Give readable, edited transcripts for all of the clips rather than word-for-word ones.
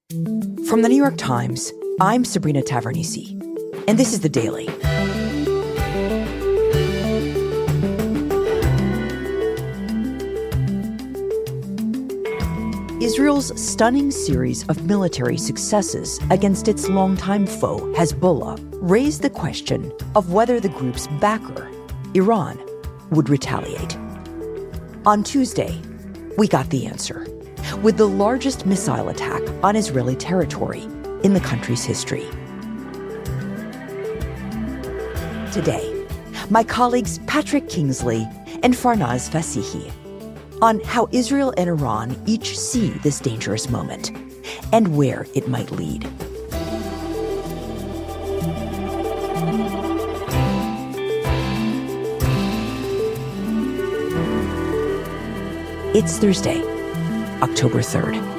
From the New York Times, I'm Sabrina Tavernisi, and this is The Daily. Israel's stunning series of military successes against its longtime foe, Hezbollah, raised the question of whether the group's backer, Iran, would retaliate. On Tuesday, we got the answer, with the largest missile attack on Israeli territory in the country's history. Today, my colleagues Patrick Kingsley and Farnaz Fassihi on how Israel and Iran each see this dangerous moment and where it might lead. It's Thursday, October 3rd.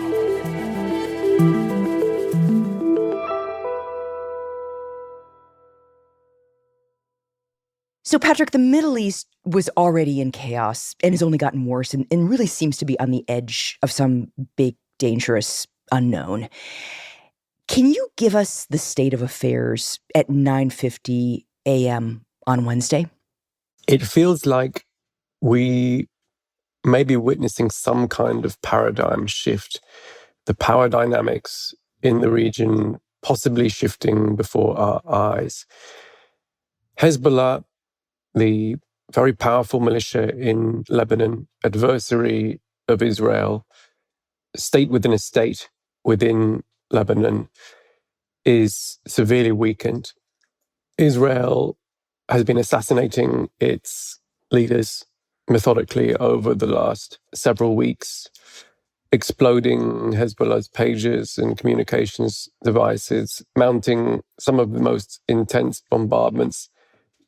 So, Patrick, the Middle East was already in chaos and has only gotten worse and really seems to be on the edge of some big, dangerous unknown. Can you give us the state of affairs at 9:50 a.m. on Wednesday? It feels like we may be witnessing some kind of paradigm shift. The power dynamics in the region possibly shifting before our eyes. Hezbollah, the very powerful militia in Lebanon, adversary of Israel, state within a state within Lebanon, is severely weakened. Israel has been assassinating its leaders methodically over the last several weeks, exploding Hezbollah's pages and communications devices, mounting some of the most intense bombardments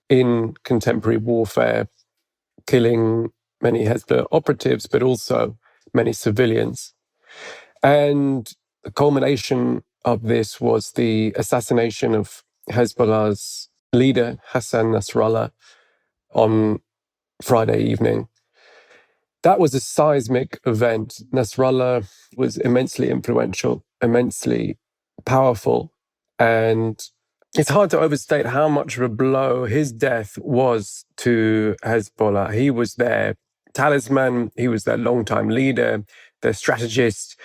in contemporary warfare, killing many Hezbollah operatives, but also many civilians. And the culmination of this was the assassination of Hezbollah's leader, Hassan Nasrallah, on Friday evening. That was a seismic event. Nasrallah was immensely influential, immensely powerful, and it's hard to overstate how much of a blow his death was to Hezbollah. He was their talisman, he was their longtime leader, their strategist.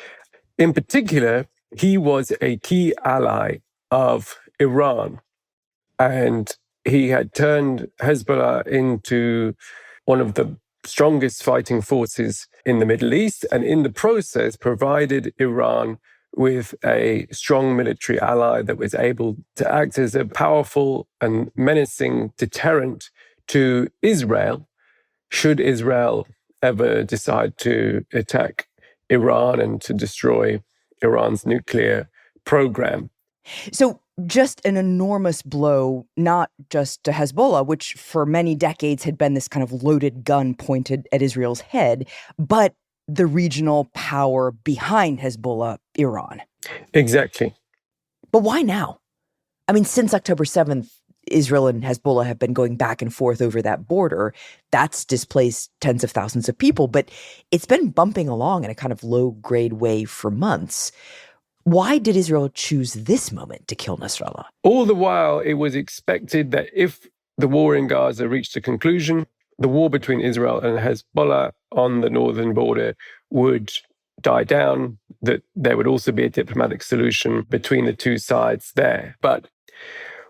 In particular, he was a key ally of Iran, and he had turned Hezbollah into one of the strongest fighting forces in the Middle East, and in the process provided Iran with a strong military ally that was able to act as a powerful and menacing deterrent to Israel, should Israel ever decide to attack Iran and to destroy Iran's nuclear program. So just an enormous blow, not just to Hezbollah, which for many decades had been this kind of loaded gun pointed at Israel's head, but the regional power behind Hezbollah, Iran. Exactly. But why now? I mean, since October 7th, Israel and Hezbollah have been going back and forth over that border. That's displaced tens of thousands of people, but it's been bumping along in a kind of low-grade way for months. Why did Israel choose this moment to kill Nasrallah? All the while, it was expected that if the war in Gaza reached a conclusion, the war between Israel and Hezbollah on the northern border would die down, that there would also be a diplomatic solution between the two sides there. But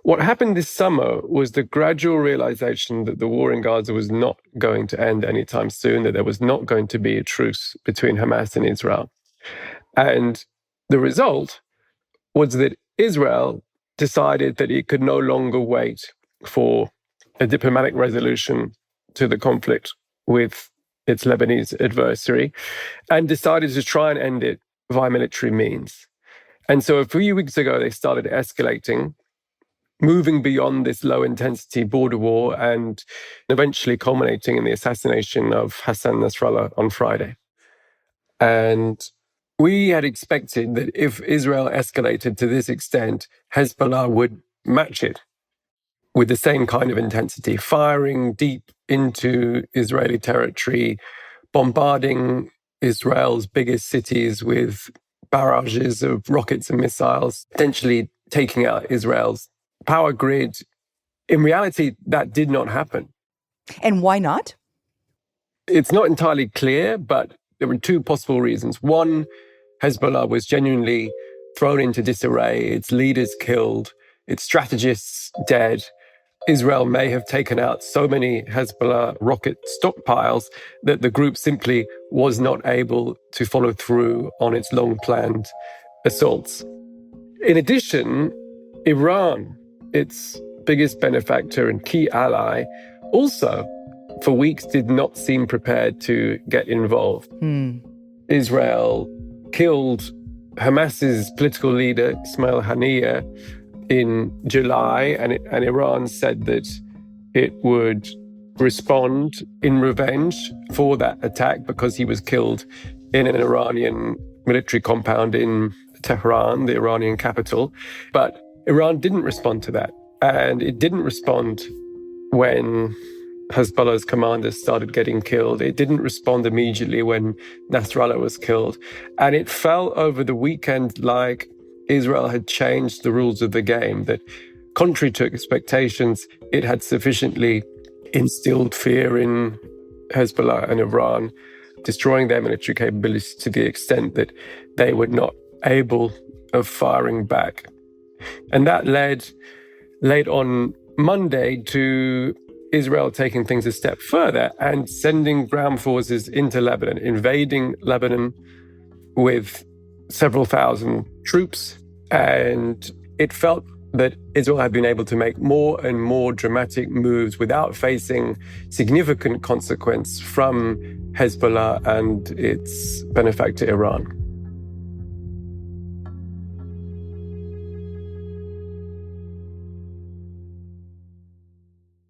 what happened this summer was the gradual realization that the war in Gaza was not going to end anytime soon, that there was not going to be a truce between Hamas and Israel. And the result was that Israel decided that it could no longer wait for a diplomatic resolution to the conflict with its Lebanese adversary, and decided to try and end it via military means. And so a few weeks ago, they started escalating, moving beyond this low-intensity border war and eventually culminating in the assassination of Hassan Nasrallah on Friday. And we had expected that if Israel escalated to this extent, Hezbollah would match it with the same kind of intensity, firing deep into Israeli territory, bombarding Israel's biggest cities with barrages of rockets and missiles, potentially taking out Israel's power grid. In reality, that did not happen. And why not? It's not entirely clear, but there were two possible reasons. One, Hezbollah was genuinely thrown into disarray, its leaders killed, its strategists dead. Israel may have taken out so many Hezbollah rocket stockpiles that the group simply was not able to follow through on its long-planned assaults. In addition, Iran, its biggest benefactor and key ally, also for weeks did not seem prepared to get involved. Israel killed Hamas's political leader, Ismail Haniyeh, in July, and Iran said that it would respond in revenge for that attack because he was killed in an Iranian military compound in Tehran, the Iranian capital. But Iran didn't respond to that. And it didn't respond when Hezbollah's commanders started getting killed. It didn't respond immediately when Nasrallah was killed. And it fell over the weekend like Israel had changed the rules of the game, that contrary to expectations, it had sufficiently instilled fear in Hezbollah and Iran, destroying their military capabilities to the extent that they were not able of firing back. And that led late on Monday to Israel taking things a step further and sending ground forces into Lebanon, invading Lebanon with several thousand troops. And it felt that Israel had been able to make more and more dramatic moves without facing significant consequence from Hezbollah and its benefactor, Iran.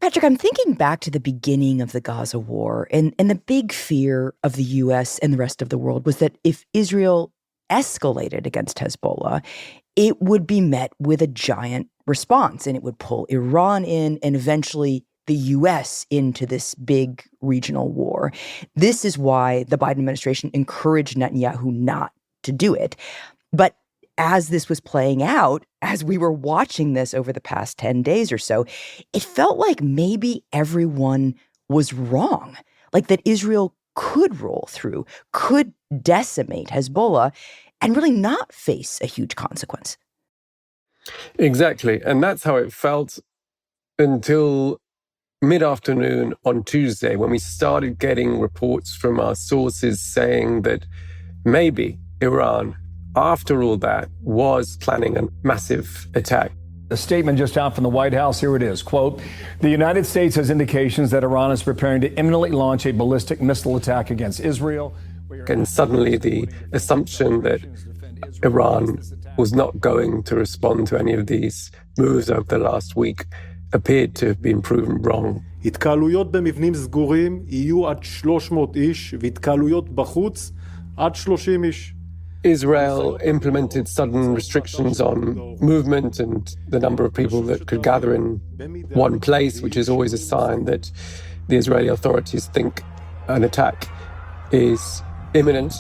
Patrick, I'm thinking back to the beginning of the Gaza war, and the big fear of the U.S. and the rest of the world was that if Israel escalated against Hezbollah, it would be met with a giant response, and it would pull Iran in and eventually the U.S. into this big regional war. This is why the Biden administration encouraged Netanyahu not to do it. But as this was playing out, as we were watching this over the past 10 days or so, it felt like maybe everyone was wrong, like that Israel could roll through, could decimate Hezbollah, and really not face a huge consequence. Exactly. And that's how it felt until mid-afternoon on Tuesday, when we started getting reports from our sources saying that maybe Iran, after all that, was planning a massive attack. A statement just out from the White House. Here it is. Quote, the United States has indications that Iran is preparing to imminently launch a ballistic missile attack against Israel. And suddenly the assumption that Iran was not going to respond to any of these moves over the last week appeared to have been proven wrong. התקהלויות במבנים סגורים יהיו עד 300 איש, והתקהלויות בחוץ עד 30 איש. Israel implemented sudden restrictions on movement and the number of people that could gather in one place, which is always a sign that the Israeli authorities think an attack is imminent.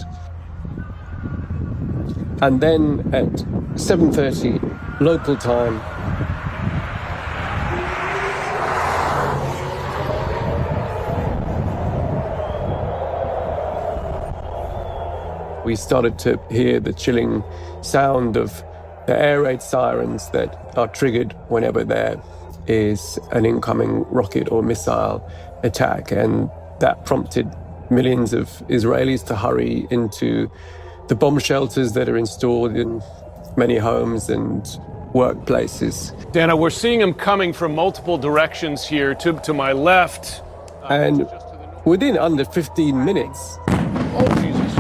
And then at 7:30 local time, we started to hear the chilling sound of the air raid sirens that are triggered whenever there is an incoming rocket or missile attack. And that prompted millions of Israelis to hurry into the bomb shelters that are installed in many homes and workplaces. Dana, we're seeing them coming from multiple directions here to my left. And within under 15 minutes... Oh, Jesus.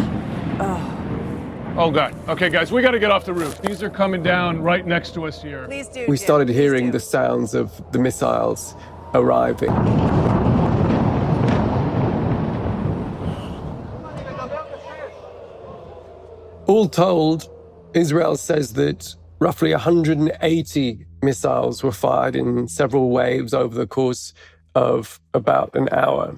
Oh, God. Okay, guys, we got to get off the roof. These are coming down right next to us here. Please do. We started hearing the sounds of the missiles arriving. All told, Israel says that roughly 180 missiles were fired in several waves over the course of about an hour.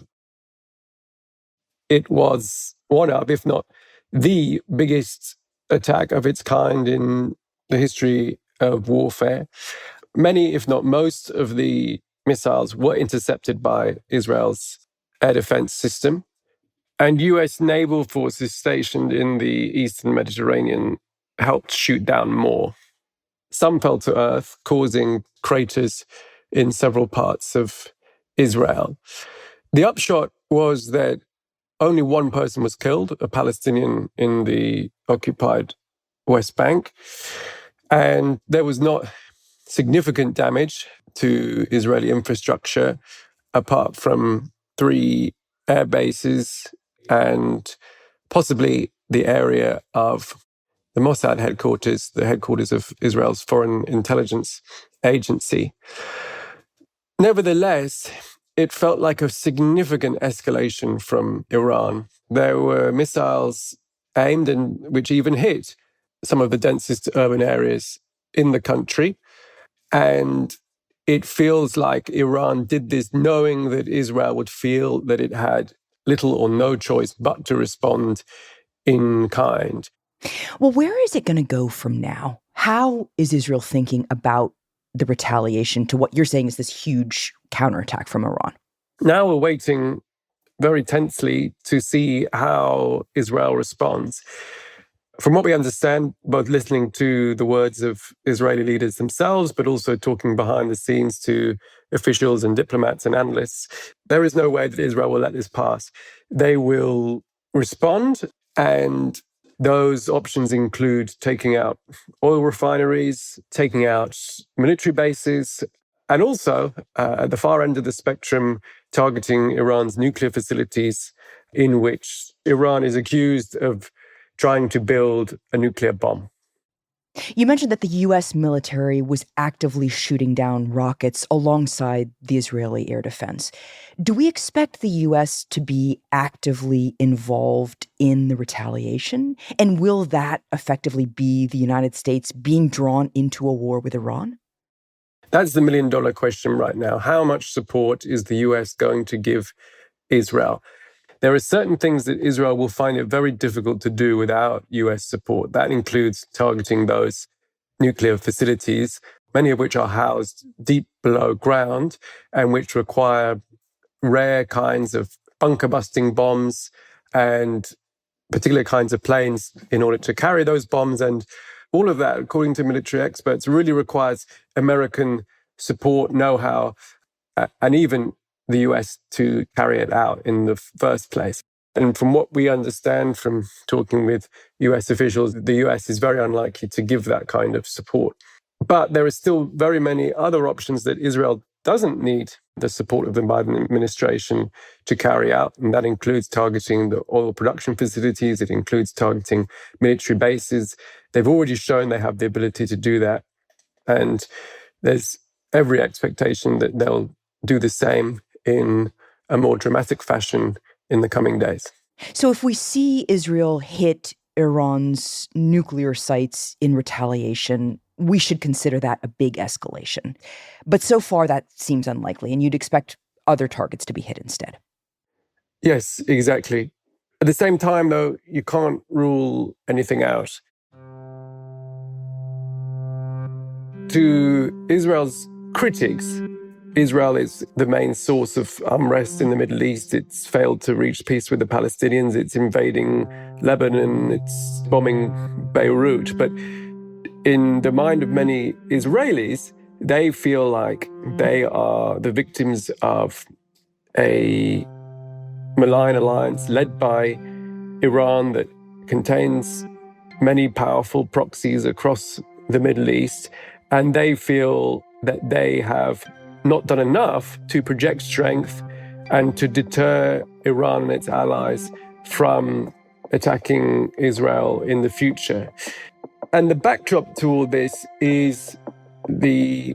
It was one of, if not the biggest attack of its kind in the history of warfare. Many, if not most, of the missiles were intercepted by Israel's air defense system. And US naval forces stationed in the Eastern Mediterranean helped shoot down more. Some fell to earth, causing craters in several parts of Israel. The upshot was that only one person was killed, a Palestinian in the occupied West Bank. And there was not significant damage to Israeli infrastructure, apart from 3 air bases and possibly the area of the Mossad headquarters, the headquarters of Israel's Foreign Intelligence Agency. Nevertheless, it felt like a significant escalation from Iran. There were missiles aimed and which even hit some of the densest urban areas in the country. And it feels like Iran did this knowing that Israel would feel that it had little or no choice but to respond in kind. Well, where is it going to go from now? How is Israel thinking about the retaliation to what you're saying is this huge counterattack from Iran? Now we're waiting very tensely to see how Israel responds. From what we understand, both listening to the words of Israeli leaders themselves, but also talking behind the scenes to officials and diplomats and analysts, there is no way that Israel will let this pass. They will respond, and those options include taking out oil refineries, taking out military bases, and also, at the far end of the spectrum, targeting Iran's nuclear facilities, in which Iran is accused of trying to build a nuclear bomb. You mentioned that the U.S. military was actively shooting down rockets alongside the Israeli air defense. Do we expect the U.S. to be actively involved in the retaliation? And will that effectively be the United States being drawn into a war with Iran? That's the million-dollar question right now. How much support is the US going to give Israel? There are certain things that Israel will find it very difficult to do without US support. That includes targeting those nuclear facilities, many of which are housed deep below ground and which require rare kinds of bunker-busting bombs and particular kinds of planes in order to carry those bombs. And all of that, according to military experts, really requires American support, know-how, and even the US to carry it out in the first place. And from what we understand from talking with US officials, the US is very unlikely to give that kind of support. But there are still very many other options that Israel doesn't need the support of the Biden administration to carry out. And that includes targeting the oil production facilities. It includes targeting military bases. They've already shown they have the ability to do that. And there's every expectation that they'll do the same in a more dramatic fashion in the coming days. So if we see Israel hit Iran's nuclear sites in retaliation, we should consider that a big escalation. But so far, that seems unlikely, and you'd expect other targets to be hit instead. Yes, exactly. At the same time, though, you can't rule anything out. To Israel's critics, Israel is the main source of unrest in the Middle East. It's failed to reach peace with the Palestinians. It's invading Lebanon. It's bombing Beirut. But in the mind of many Israelis, they feel like they are the victims of a malign alliance led by Iran that contains many powerful proxies across the Middle East. And they feel that they have not done enough to project strength and to deter Iran and its allies from attacking Israel in the future. And the backdrop to all this is the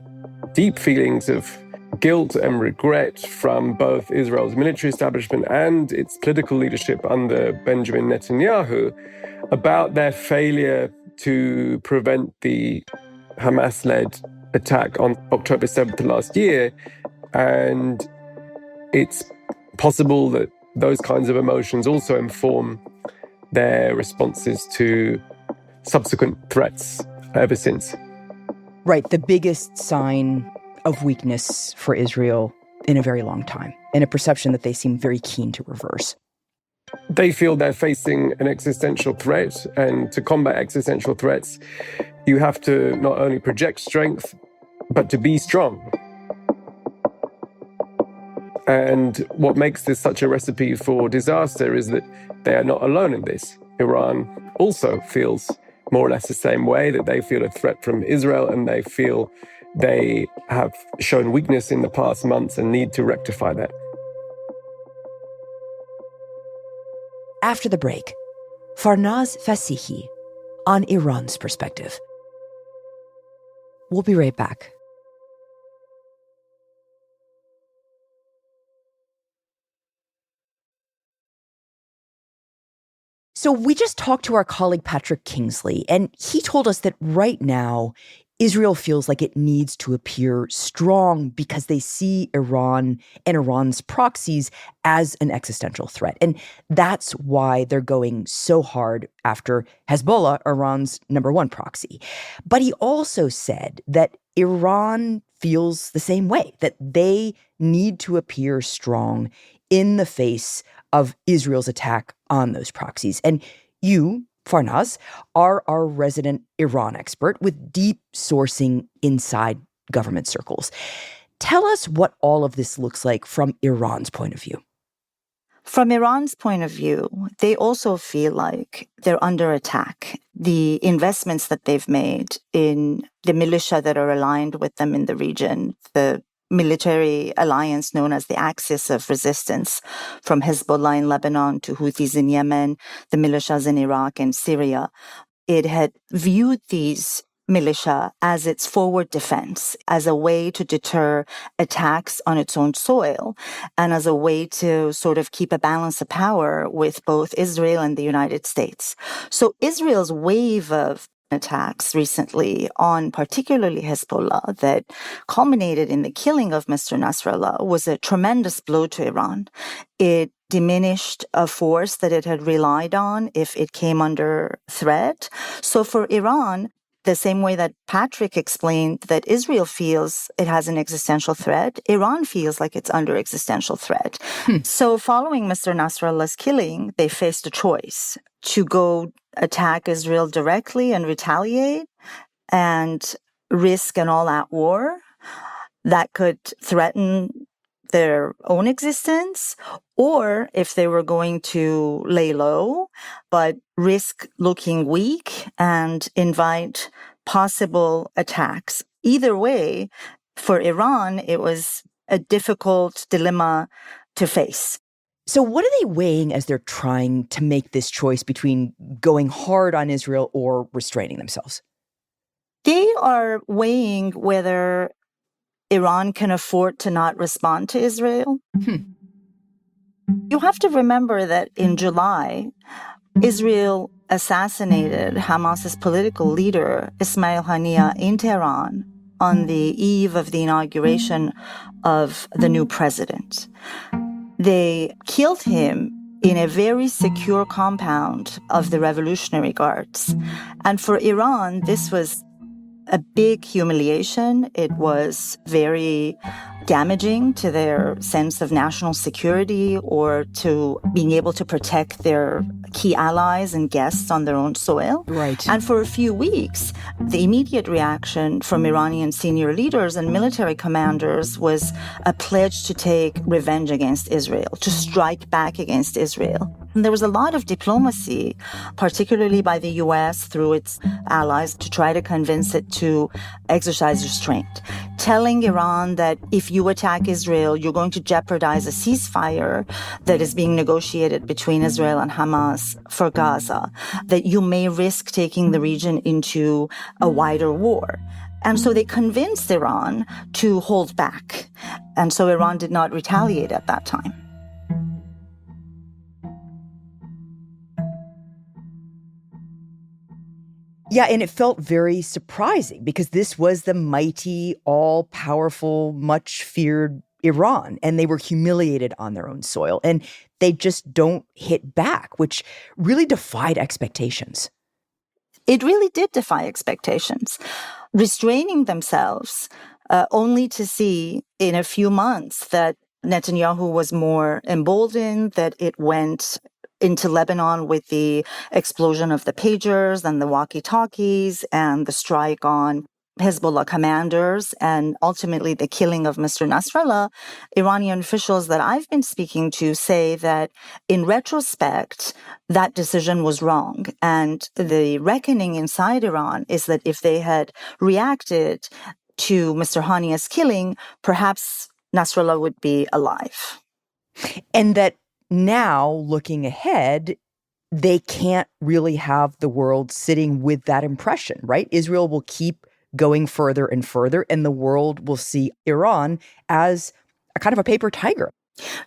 deep feelings of guilt and regret from both Israel's military establishment and its political leadership under Benjamin Netanyahu about their failure to prevent the Hamas-led attack on October 7th last year. And it's possible that those kinds of emotions also inform their responses to subsequent threats ever since. Right, the biggest sign of weakness for Israel in a very long time, and a perception that they seem very keen to reverse. They feel they're facing an existential threat, and to combat existential threats, you have to not only project strength, but to be strong. And what makes this such a recipe for disaster is that they are not alone in this. Iran also feels more or less the same way, that they feel a threat from Israel, and they feel they have shown weakness in the past months and need to rectify that. After the break, Farnaz Fassihi on Iran's perspective. We'll be right back. So we just talked to our colleague Patrick Kingsley, and he told us that right now, Israel feels like it needs to appear strong because they see Iran and Iran's proxies as an existential threat. And that's why they're going so hard after Hezbollah, Iran's number one proxy. But he also said that Iran feels the same way, that they need to appear strong in the face of Israel's attack on those proxies. And you, Farnaz, are our resident Iran expert with deep sourcing inside government circles. Tell us what all of this looks like from Iran's point of view. From Iran's point of view, they also feel like they're under attack. The investments that they've made in the militia that are aligned with them in the region, the military alliance known as the Axis of Resistance, from Hezbollah in Lebanon to Houthis in Yemen, the militias in Iraq and Syria. It had viewed these militia as its forward defense, as a way to deter attacks on its own soil, and as a way to sort of keep a balance of power with both Israel and the United States. So Israel's wave of attacks recently on particularly Hezbollah that culminated in the killing of Mr. Nasrallah was a tremendous blow to Iran. It diminished a force that it had relied on if it came under threat. So for Iran, the same way that Patrick explained that Israel feels it has an existential threat, Iran feels like it's under existential threat. So following Mr. Nasrallah's killing, they faced a choice to go attack Israel directly and retaliate and risk an all-out war that could threaten their own existence, or if they were going to lay low, but risk looking weak and invite possible attacks. Either way, for Iran, it was a difficult dilemma to face. So what are they weighing as they're trying to make this choice between going hard on Israel or restraining themselves? They are weighing whether Iran can afford to not respond to Israel. You have to remember that in July, Israel assassinated Hamas's political leader, Ismail Haniyeh, in Tehran on the eve of the inauguration of the new president. They killed him in a very secure compound of the Revolutionary Guards. And for Iran, this was a big humiliation. It was very damaging to their sense of national security or to being able to protect their key allies and guests on their own soil. Right. And for a few weeks, the immediate reaction from Iranian senior leaders and military commanders was a pledge to take revenge against Israel, to strike back against Israel. And there was a lot of diplomacy, particularly by the U.S. through its allies, to try to convince it to exercise restraint, telling Iran that if you attack Israel, you're going to jeopardize a ceasefire that is being negotiated between Israel and Hamas for Gaza, that you may risk taking the region into a wider war. And so they convinced Iran to hold back. And so Iran did not retaliate at that time. Yeah, and it felt very surprising because this was the mighty, all-powerful, much-feared Iran, and they were humiliated on their own soil, and they just don't hit back, which really defied expectations. It really did defy expectations, restraining themselves only to see in a few months that Netanyahu was more emboldened, that it went into Lebanon with the explosion of the pagers and the walkie-talkies and the strike on Hezbollah commanders and ultimately the killing of Mr. Nasrallah. Iranian officials that I've been speaking to say that in retrospect, that decision was wrong. And the reckoning inside Iran is that if they had reacted to Mr. Hania's killing, perhaps Nasrallah would be alive. And that now, looking ahead, they can't really have the world sitting with that impression, right? Israel will keep going further and further, and the world will see Iran as a kind of a paper tiger.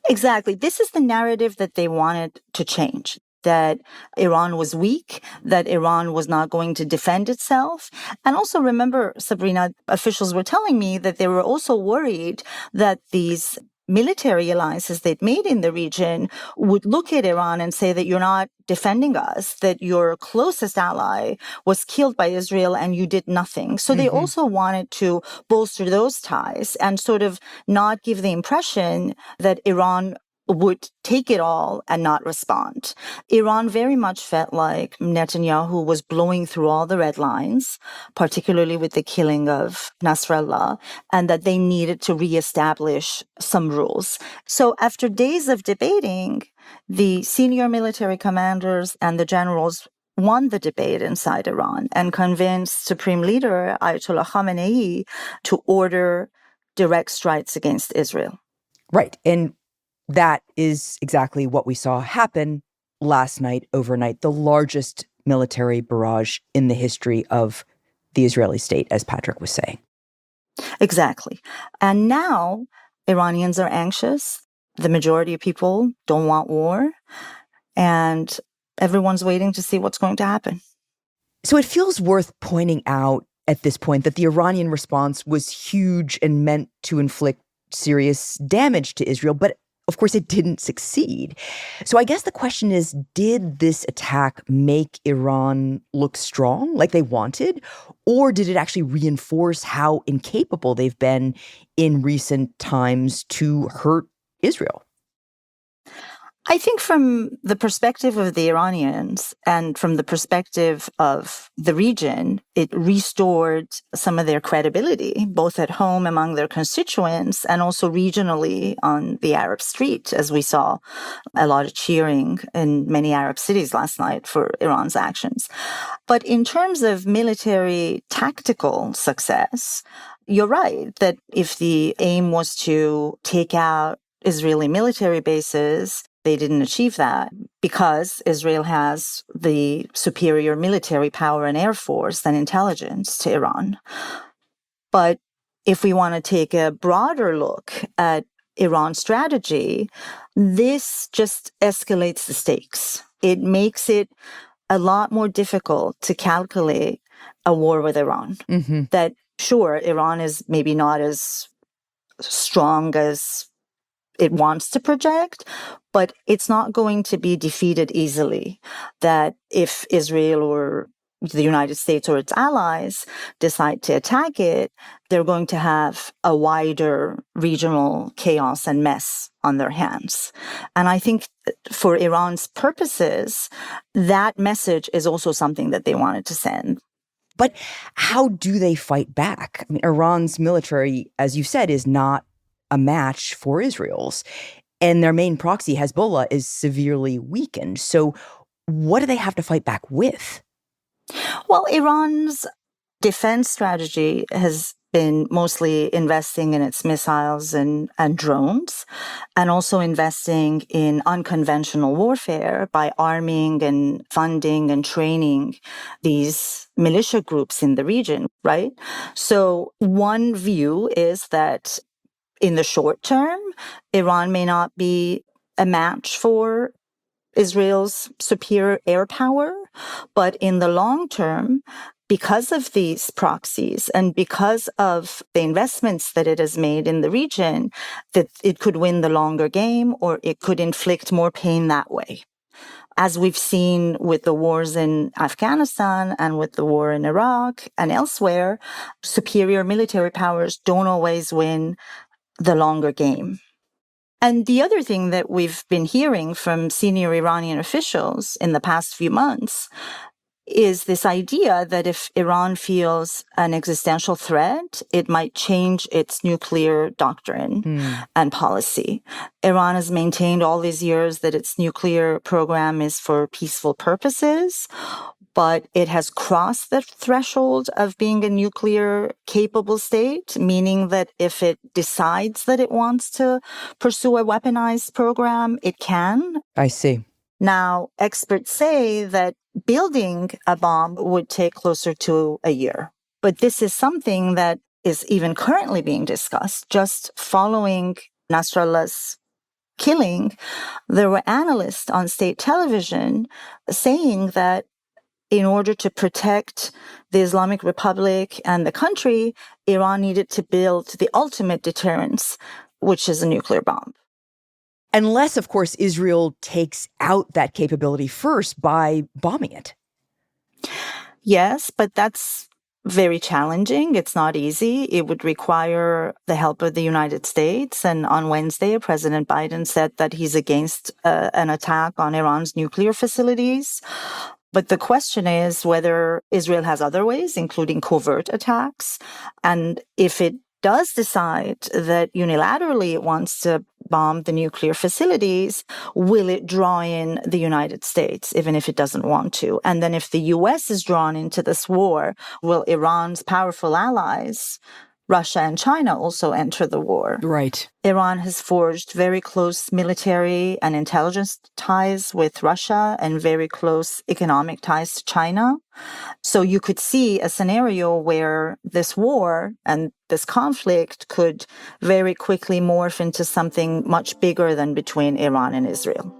Exactly. This is the narrative that they wanted to change, that Iran was weak, that Iran was not going to defend itself. And also remember, Sabrina, officials were telling me that they were also worried that these military alliances they'd made in the region would look at Iran and say that you're not defending us, that your closest ally was killed by Israel and you did nothing. So they also wanted to bolster those ties and sort of not give the impression that Iran would take it all and not respond. Iran very much felt like Netanyahu was blowing through all the red lines, particularly with the killing of Nasrallah, and that they needed to reestablish some rules. So after days of debating, the senior military commanders and the generals won the debate inside Iran and convinced Supreme Leader Ayatollah Khamenei to order direct strikes against Israel. Right. And that is exactly what we saw happen last night, overnight, the largest military barrage in the history of the Israeli state, as Patrick was saying. Exactly. And now Iranians are anxious. The majority of people don't want war. And everyone's waiting to see what's going to happen. So it feels worth pointing out at this point that the Iranian response was huge and meant to inflict serious damage to Israel, but of course, it didn't succeed. So I guess the question is, did this attack make Iran look strong like they wanted? Or did it actually reinforce how incapable they've been in recent times to hurt Israel? I think from the perspective of the Iranians and from the perspective of the region, it restored some of their credibility, both at home among their constituents and also regionally on the Arab street, as we saw a lot of cheering in many Arab cities last night for Iran's actions. But in terms of military tactical success, you're right that if the aim was to take out Israeli military bases, they didn't achieve that because Israel has the superior military power and air force and intelligence to Iran. But if we want to take a broader look at Iran's strategy, this just escalates the stakes. It makes it a lot more difficult to calculate a war with Iran. That, sure, Iran is maybe not as strong as it wants to project, but it's not going to be defeated easily. That if Israel or the United States or its allies decide to attack it, they're going to have a wider regional chaos and mess on their hands. And I think for Iran's purposes, that message is also something that they wanted to send. But how do they fight back? I mean, Iran's military, as you said, is not a match for Israel's. And their main proxy, Hezbollah, is severely weakened. So what do they have to fight back with? Well, Iran's defense strategy has been mostly investing in its missiles and drones, and also investing in unconventional warfare by arming and funding and training these militia groups in the region, right? So one view is that in the short term, Iran may not be a match for Israel's superior air power, but in the long term, because of these proxies and because of the investments that it has made in the region, that it could win the longer game or it could inflict more pain that way. As we've seen with the wars in Afghanistan and with the war in Iraq and elsewhere, superior military powers don't always win the longer game. And the other thing that we've been hearing from senior Iranian officials in the past few months is this idea that if Iran feels an existential threat, it might change its nuclear doctrine and policy. Iran has maintained all these years that its nuclear program is for peaceful purposes, but it has crossed the threshold of being a nuclear capable state, meaning that if it decides that it wants to pursue a weaponized program, it can. I see. Now, experts say that building a bomb would take closer to a year. But this is something that is even currently being discussed. Just following Nasrallah's killing, there were analysts on state television saying that in order to protect the Islamic Republic and the country, Iran needed to build the ultimate deterrence, which is a nuclear bomb. Unless, of course, Israel takes out that capability first by bombing it. Yes, but that's very challenging. It's not easy. It would require the help of the United States. And on Wednesday, President Biden said that he's against an attack on Iran's nuclear facilities. But the question is whether Israel has other ways, including covert attacks. And if it does decide that unilaterally it wants to bomb the nuclear facilities, will it draw in the United States, even if it doesn't want to? And then if the U.S. is drawn into this war, will Iran's powerful allies, Russia and China, also enter the war? Right. Iran has forged very close military and intelligence ties with Russia and very close economic ties to China. So you could see a scenario where this war and this conflict could very quickly morph into something much bigger than between Iran and Israel.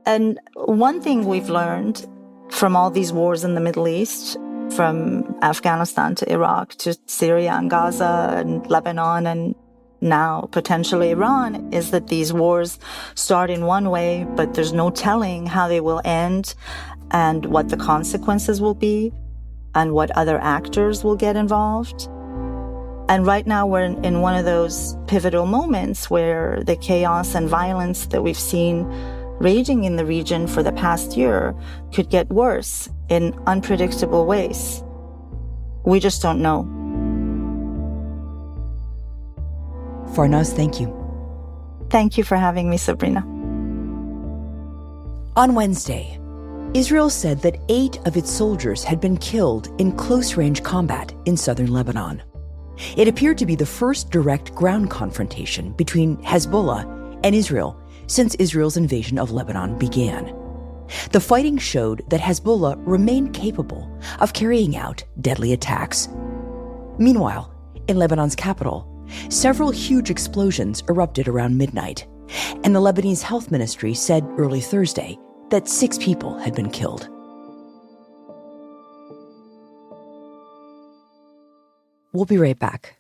And one thing we've learned from all these wars in the Middle East, from Afghanistan to Iraq to Syria and Gaza and Lebanon and now potentially Iran, is that these wars start in one way, but there's no telling how they will end and what the consequences will be and what other actors will get involved. And right now we're in one of those pivotal moments where the chaos and violence that we've seen raging in the region for the past year could get worse in unpredictable ways. We just don't know. Farnaz, thank you. Thank you for having me, Sabrina. On Wednesday, Israel said that 8 of its soldiers had been killed in close-range combat in southern Lebanon. It appeared to be the first direct ground confrontation between Hezbollah and Israel since Israel's invasion of Lebanon began. The fighting showed that Hezbollah remained capable of carrying out deadly attacks. Meanwhile, in Lebanon's capital, several huge explosions erupted around midnight, and the Lebanese health ministry said early Thursday that 6 people had been killed. We'll be right back.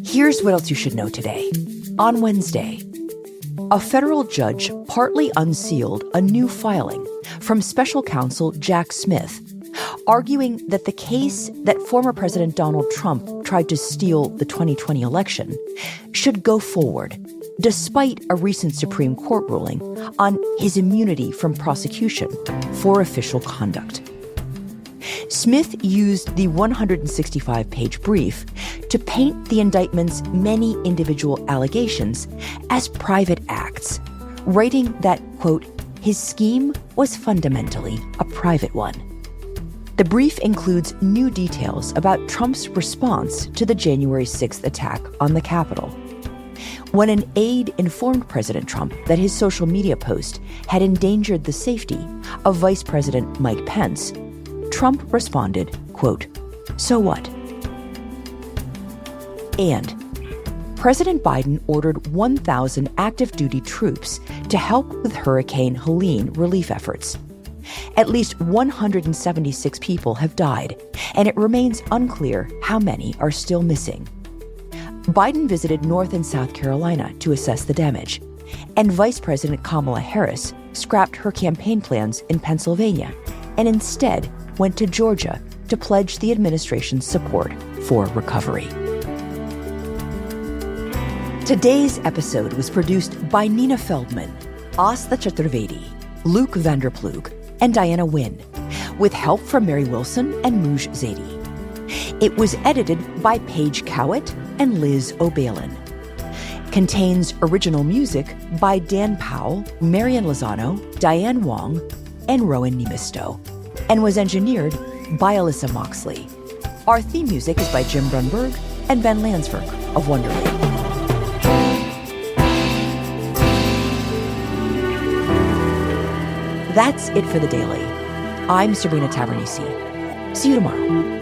Here's what else you should know today. On Wednesday, a federal judge partly unsealed a new filing from special counsel Jack Smith, arguing that the case that former President Donald Trump tried to steal the 2020 election should go forward, despite a recent Supreme Court ruling on his immunity from prosecution for official conduct. Smith used the 165-page brief to paint the indictment's many individual allegations as private acts, writing that, quote, his scheme was fundamentally a private one. The brief includes new details about Trump's response to the January 6th attack on the Capitol. When an aide informed President Trump that his social media post had endangered the safety of Vice President Mike Pence, Trump responded, quote, so what? And President Biden ordered 1,000 active duty troops to help with Hurricane Helene relief efforts. At least 176 people have died, and it remains unclear how many are still missing. Biden visited North and South Carolina to assess the damage, and Vice President Kamala Harris scrapped her campaign plans in Pennsylvania and instead went to Georgia to pledge the administration's support for recovery. Today's episode was produced by Nina Feldman, Asta Chaturvedi, Luke Vanderplug, and Diana Wynn, with help from Mary Wilson and Mouj Zaidi. It was edited by Paige Cowett and Liz O'Balin. Contains original music by Dan Powell, Marian Lozano, Diane Wong, and Rowan Nemisto, and was engineered by Alyssa Moxley. Our theme music is by Jim Brunberg and Ben Landsberg of Wonderly. That's it for The Daily. I'm Sabrina Tavernise. See you tomorrow.